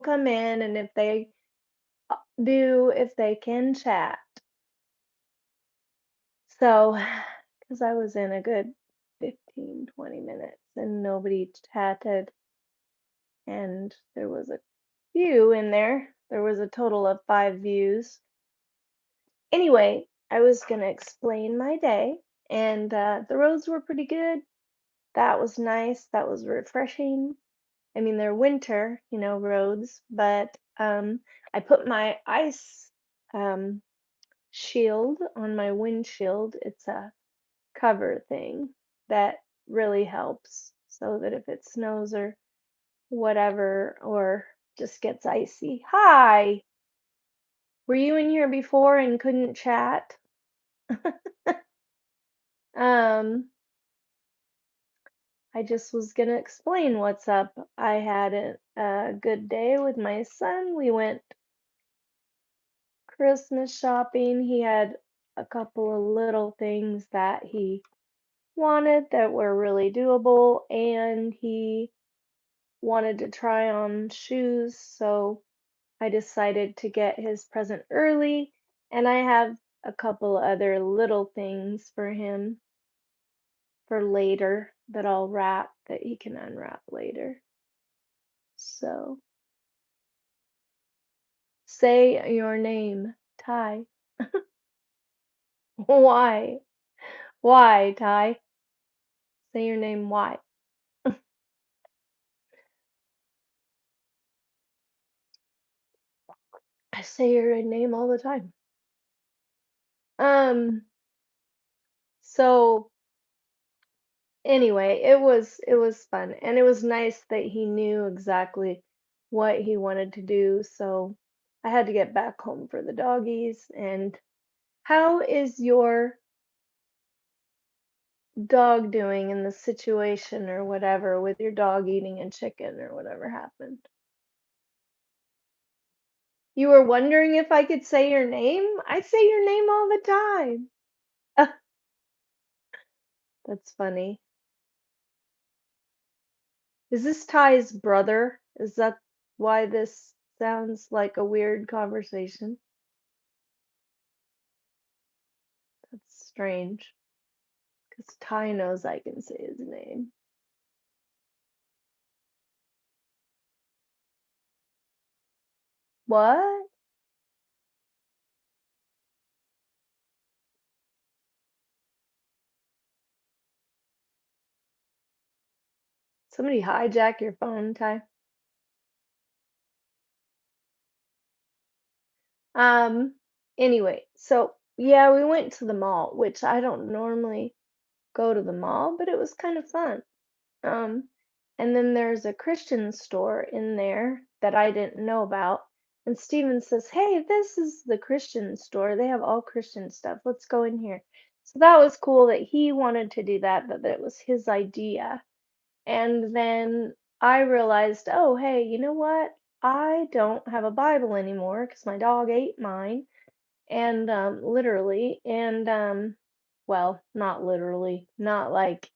come in, and if they if they can chat. So, because I was in a good 15, 20 minutes and nobody chatted, and there was a few in there. There was a total of 5 views. Anyway, I was gonna explain my day, and the roads were pretty good. That was nice. That was refreshing. I mean, they're winter, roads, but I put my ice um, shield on my windshield. It's a cover thing that really helps so that if it snows or whatever or just gets icy. Hi, were you in here before and couldn't chat? Um, I just was gonna explain what's up. I had a good day with my son. We went Christmas shopping. He had a couple of little things that he wanted that were really doable, and he wanted to try on shoes, so I decided to get his present early, and I have a couple other little things for him for later that I'll wrap that he can unwrap later. So, say your name, Ty. Why? Why, Ty? Say your name, why? I say your name all the time. Um, so anyway, it was fun, and it was nice that he knew exactly what he wanted to do, so I had to get back home for the doggies. And how is your dog doing in the situation or whatever with your dog eating a chicken or whatever happened? You were wondering if I could say your name? I say your name all the time. That's funny. Is this Ty's brother? Is that why this sounds like a weird conversation? That's strange, because Ty knows I can say his name. What? Somebody hijack your phone, Ty? Um, anyway, so yeah, we went to the mall, which I don't normally go to the mall, but it was kind of fun. Um, and then there's a Christian store in there that I didn't know about. And Steven says, "Hey, this is the Christian store. They have all Christian stuff. Let's go in here." So that was cool that he wanted to do that, that it was his idea. And then I realized, oh, hey, you know what? I don't have a Bible anymore because my dog ate mine, and literally, and well, not literally, not like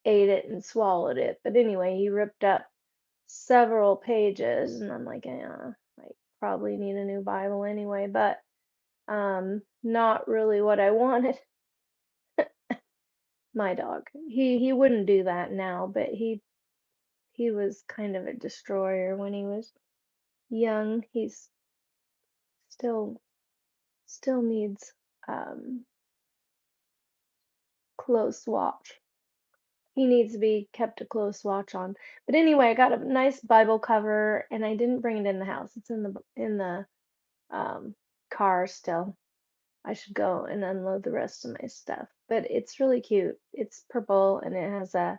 ate it and swallowed it, but anyway, he ripped up several pages, and I'm like, yeah, I probably need a new Bible anyway, but not really what I wanted. My dog, he wouldn't do that now, but he was kind of a destroyer when he was young. He's still still needs um close watch. He needs to be kept a close watch on. But anyway, I got a nice Bible cover, and I didn't bring it in the house. It's in the um, car still. I should go and unload the rest of my stuff. But it's really cute. It's purple, and it has a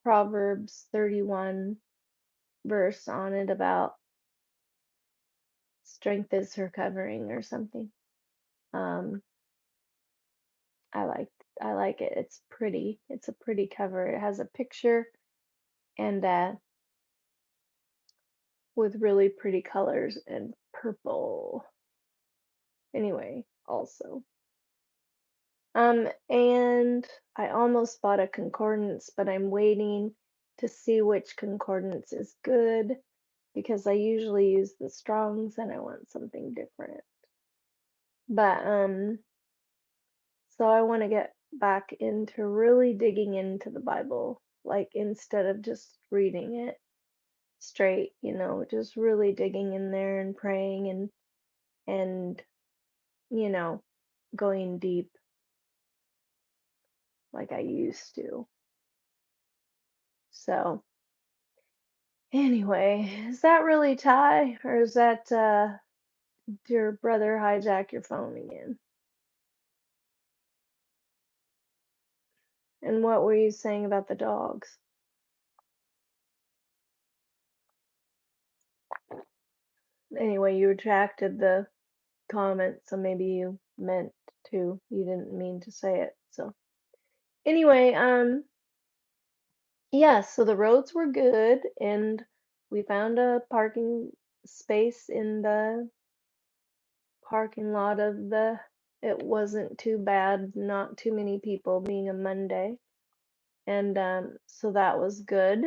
Proverbs 31 verse on it about strength is her covering or something. Um, I like I like it. It's pretty. It's a pretty cover. It has a picture and with really pretty colors and purple. Anyway, also. And I almost bought a concordance, but I'm waiting to see which concordance is good. because I usually use the Strongs and I want something different. But so I want to get back into really digging into the Bible, like instead of just reading it straight, just really digging in there and praying and you know, going deep like I used to. So, anyway, is that really Ty, or is that did your brother hijack your phone again? And what were you saying about the dogs? Anyway, you retracted the comment, so maybe you meant to. You didn't mean to say it. So, anyway, yeah, so the roads were good and we found a parking space in the parking lot of the it wasn't too bad, not too many people being a Monday. And so that was good.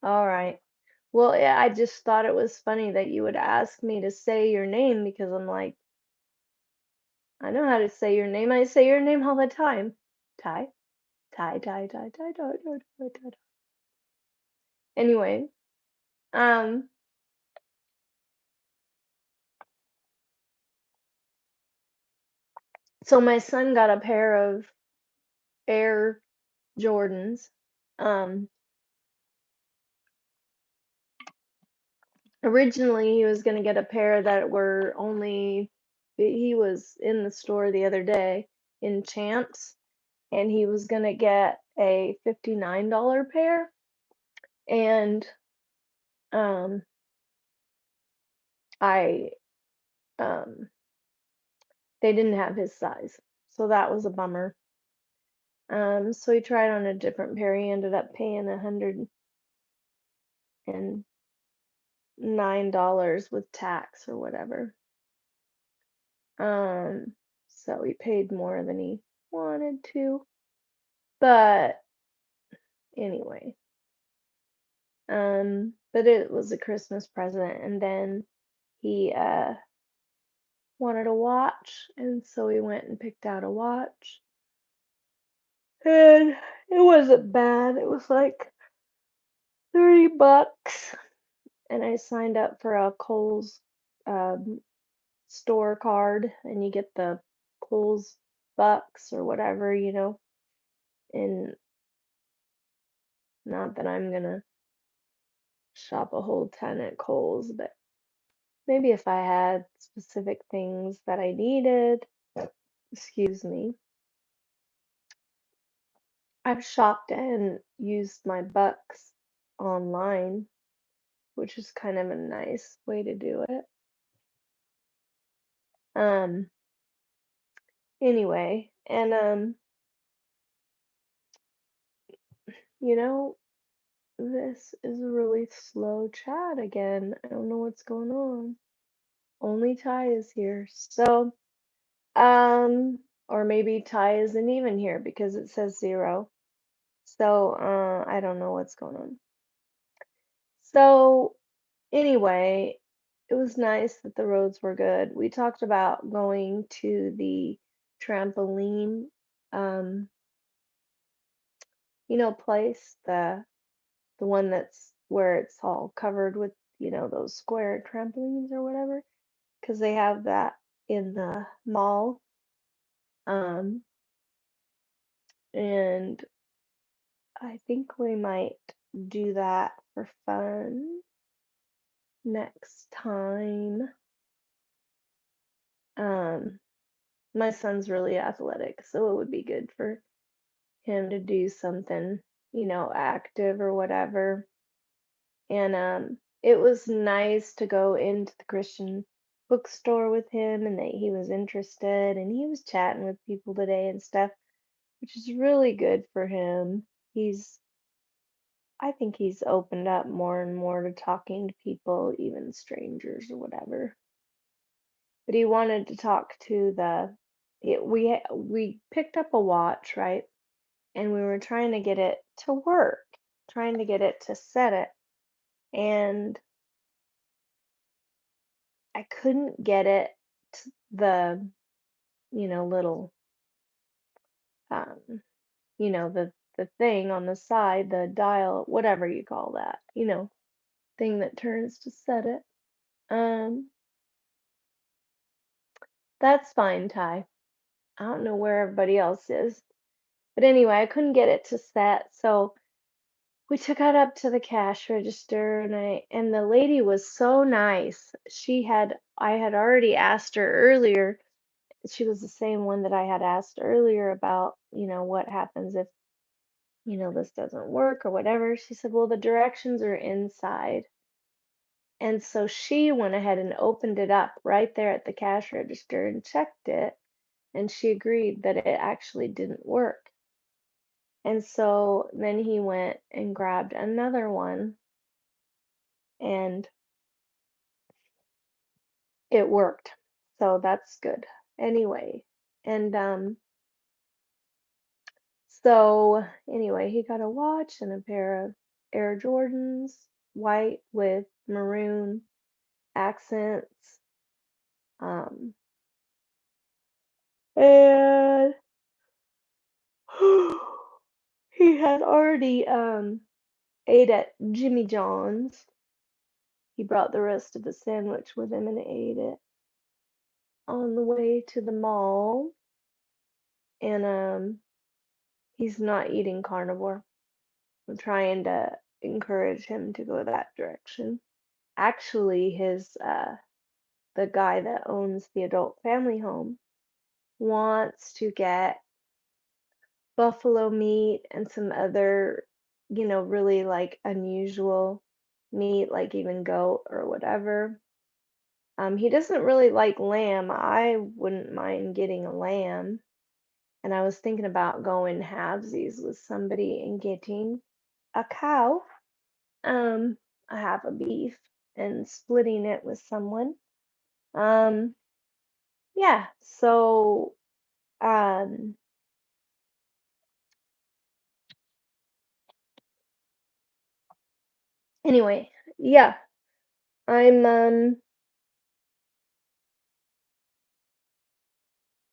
All right. Well, yeah, I just thought it was funny that you would ask me to say your name because I'm like, I know how to say your name. I say your name all the time. Ty, Ty, Ty, Ty, Ty, Ty, Ty, Ty, Ty. Anyway, um, so my son got a pair of Air Jordans. Um, Originally he was gonna get a pair that were only he was in the store the other day in Champs and he was gonna get a $59 pair and um I um they didn't have his size. So that was a bummer. So he tried on a different pair. He ended up paying $109 with tax or whatever. So he paid more than he wanted to. But anyway, but it was a Christmas present, and then he wanted a watch, and so we went and picked out a watch, and it wasn't bad. It was like $30, and I signed up for a Kohl's um, store card, and you get the Kohl's bucks or whatever, and not that I'm gonna shop a whole ton at Kohl's, but maybe if I had specific things that I needed, excuse me, I've shopped and used my bucks online, which is kind of a nice way to do it. Um, anyway, and you know, this is a really slow chat again. I don't know what's going on. Only Ty is here. So, or maybe Ty isn't even here because it says 0. So, I don't know what's going on. So, anyway, it was nice that the roads were good. We talked about going to the trampoline, um, place, the one that's where it's all covered with, those square trampolines or whatever, because they have that in the mall. Um, and I think we might do that for fun next time. Um, my son's really athletic, so it would be good for him to do something, active or whatever. And it was nice to go into the Christian bookstore with him and that he was interested and he was chatting with people today and stuff, which is really good for him. I think he's opened up more and more to talking to people, even strangers or whatever. But he wanted to talk to we picked up a watch, right? And we were trying to get it to work. trying to get it to set it, and I couldn't get it to the, little, um, the thing on the side, the dial, whatever you call that, thing that turns to set it. Um, that's fine, Ty. I don't know where everybody else is. But anyway, I couldn't get it to set, so we took it up to the cash register and the lady was so nice. I had already asked her earlier. She was the same one that I had asked earlier about, what happens if, this doesn't work or whatever. She said, "Well, the directions are inside." And so she went ahead and opened it up right there at the cash register and checked it, and she agreed that it actually didn't work. And so then he went and grabbed another one and it worked. So that's good. Anyway, and so anyway, he got a watch and a pair of Air Jordans, white with maroon accents. Um, and he had already ate at Jimmy John's. He brought the rest of the sandwich with him and ate it on the way to the mall. And he's not eating carnivore. I'm trying to encourage him to go that direction. Actually, his the guy that owns the adult family home wants to get buffalo meat and some other, really like unusual meat, like even goat or whatever. He doesn't really like lamb. I wouldn't mind getting a lamb. And I was thinking about going halvesies with somebody and getting a cow, um, a half a beef, and splitting it with someone. Um, yeah, so um, anyway, yeah, I'm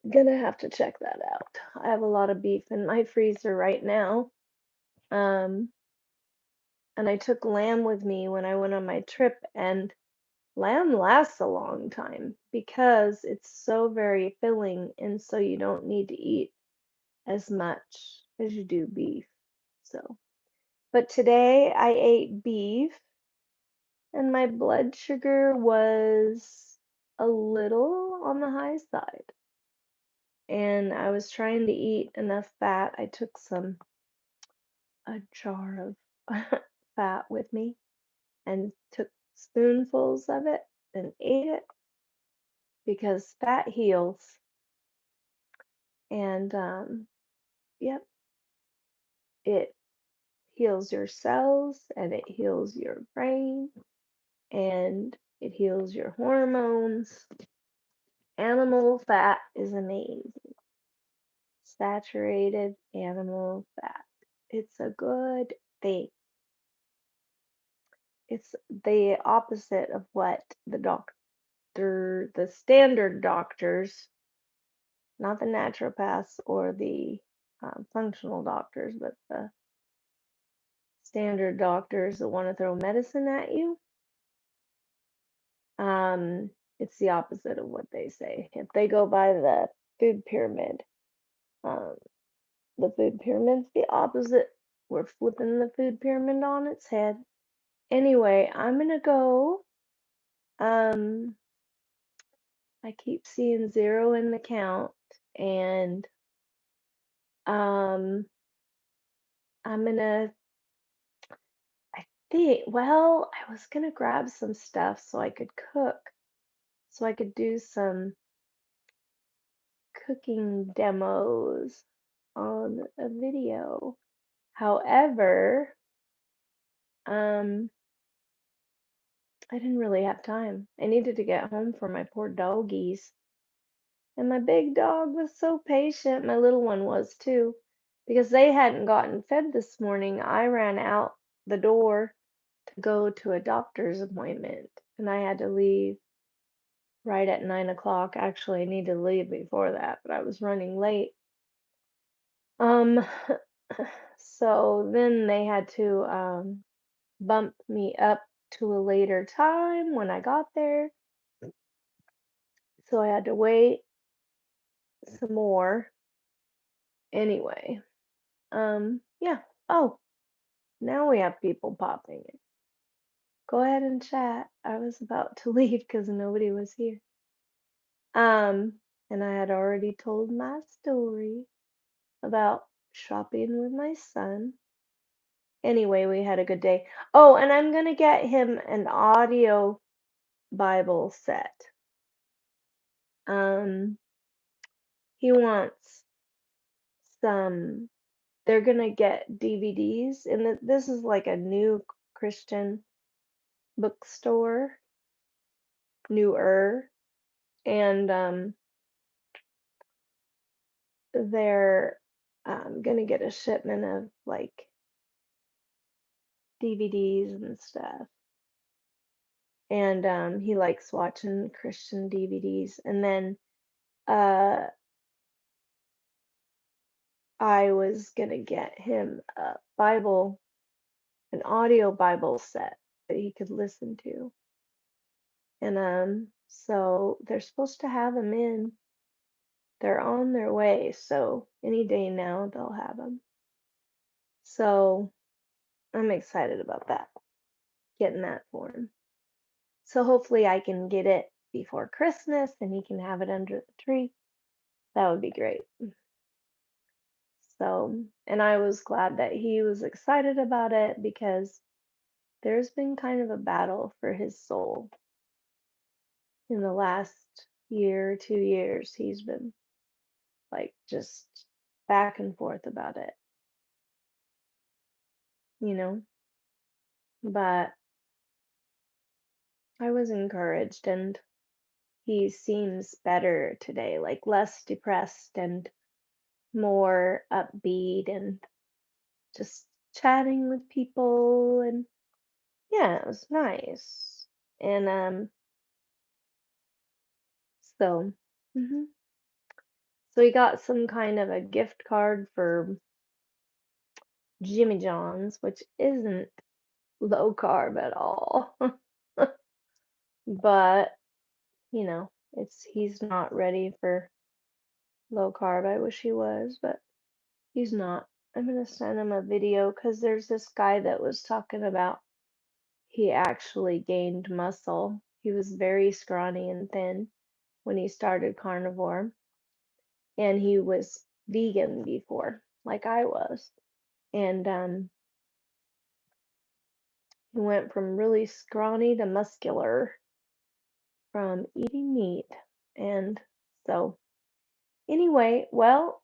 gonna have to check that out. I have a lot of beef in my freezer right now. Um, and I took lamb with me when I went on my trip, and lamb lasts a long time because it's so very filling, and so you don't need to eat as much as you do beef. So, but today I ate beef and my blood sugar was a little on the high side. And I was trying to eat enough fat. I took a jar of fat with me and took spoonfuls of it and ate it because fat heals. And yep, it heals your cells and it heals your brain and it heals your hormones. Animal fat is amazing. Saturated animal fat. It's a good thing. It's the opposite of what the standard doctors, not the naturopaths or the functional doctors, but the standard doctors that want to throw medicine at you. It's the opposite of what they say. If they go by the food pyramid, um, the food pyramid's the opposite. We're flipping the food pyramid on its head. Anyway, I'm gonna go. Um, I keep seeing zero in the count, and um, I'm gonna. I think. Well, I was gonna grab some stuff so I could cook, so I could do some cooking demos on a video. However, um, I didn't really have time. I needed to get home for my poor doggies. And my big dog was so patient. My little one was too. Because they hadn't gotten fed this morning, I ran out the door to go to a doctor's appointment, and I had to leave right at 9 o'clock. Actually, I needed to leave before that, but I was running late. Um, so then they had to bump me up to a later time when I got there. So I had to wait some more. Anyway, yeah. Oh, now we have people popping in. Go ahead and chat. I was about to leave because nobody was here. And I had already told my story about shopping with my son. Anyway, we had a good day. Oh, and I'm gonna get him an audio Bible set. Um, he wants some, they're gonna get DVDs, and this is like a new Christian bookstore, newer, and they're gonna get a shipment of like DVDs and stuff. And he likes watching Christian DVDs. And then uh, I was gonna get him a Bible, an audio Bible set that he could listen to. And so they're supposed to have them in. They're on their way, so any day now they'll have them. So I'm excited about that, getting that for him. So hopefully I can get it before Christmas and he can have it under the tree. That would be great. So, and I was glad that he was excited about it because there's been kind of a battle for his soul in the last year, 2 years. He's been like just back and forth about it, you know. But I was encouraged and he seems better today, like less depressed and more upbeat and just chatting with people. And yeah, it was nice. And so mhm. So he got some kind of a gift card for Jimmy John's, which isn't low carb at all. But, he's not ready for low carb. I wish he was, but he's not. I'm gonna send him a video because there's this guy that was talking about he actually gained muscle. He was very scrawny and thin when he started carnivore, and he was vegan before, like I was. And he went from really scrawny to muscular from eating meat. And so, anyway, well,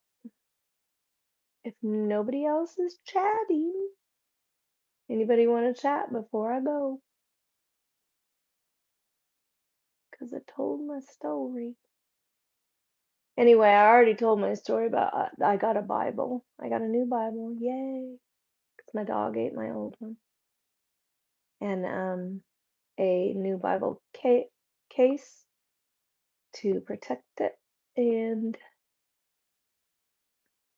if nobody else is chatting, anybody want to chat before I go? Because I told my story. Anyway, I already told my story about I got a Bible. I got a new Bible. Yay. Because my dog ate my old one. And a new Bible case to protect it. And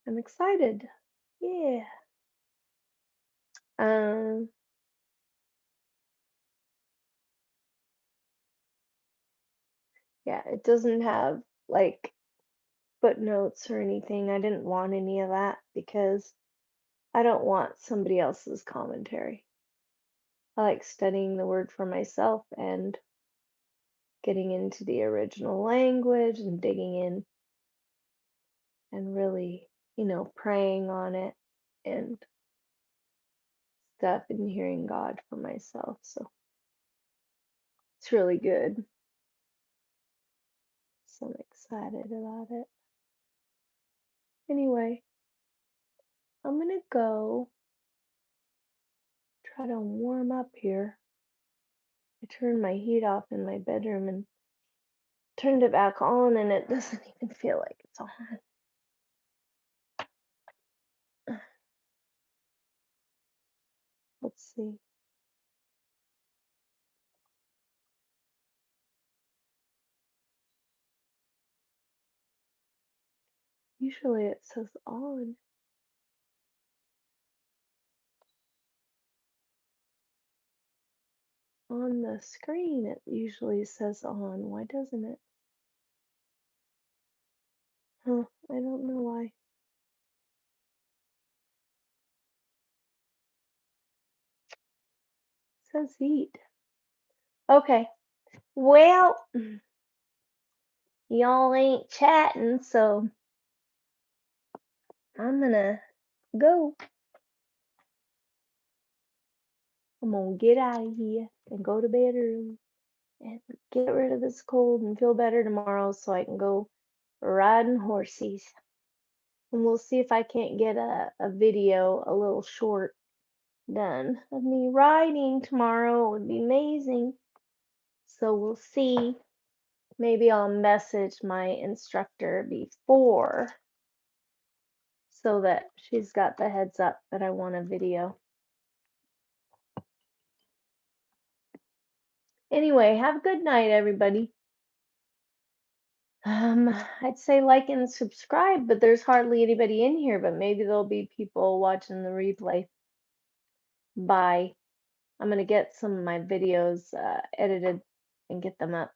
I'm excited. Yeah. Um, yeah, it doesn't have like footnotes or anything. I didn't want any of that because I don't want somebody else's commentary. I like studying the word for myself and getting into the original language and digging in and really, praying on it and stuff and hearing God for myself. So it's really good. So I'm excited about it. Anyway, I'm gonna go try to warm up here. I turned my heat off in my bedroom and turned it back on, and it doesn't even feel like it's on. Let's see. Usually it says on the screen. It usually says on. Why doesn't it? Huh, I don't know why. It says eat. Okay. Well, y'all ain't chatting, so I'm gonna go. I'm gonna get out of here and go to bed early and get rid of this cold and feel better tomorrow so I can go riding horses. And we'll see if I can't get a video, a little short, done of me riding tomorrow. It would be amazing. So we'll see. Maybe I'll message my instructor before so that she's got the heads up that I want a video. Anyway, have a good night, everybody. I'd say like and subscribe, but there's hardly anybody in here, but maybe there'll be people watching the replay. Bye. I'm gonna get some of my videos edited and get them up.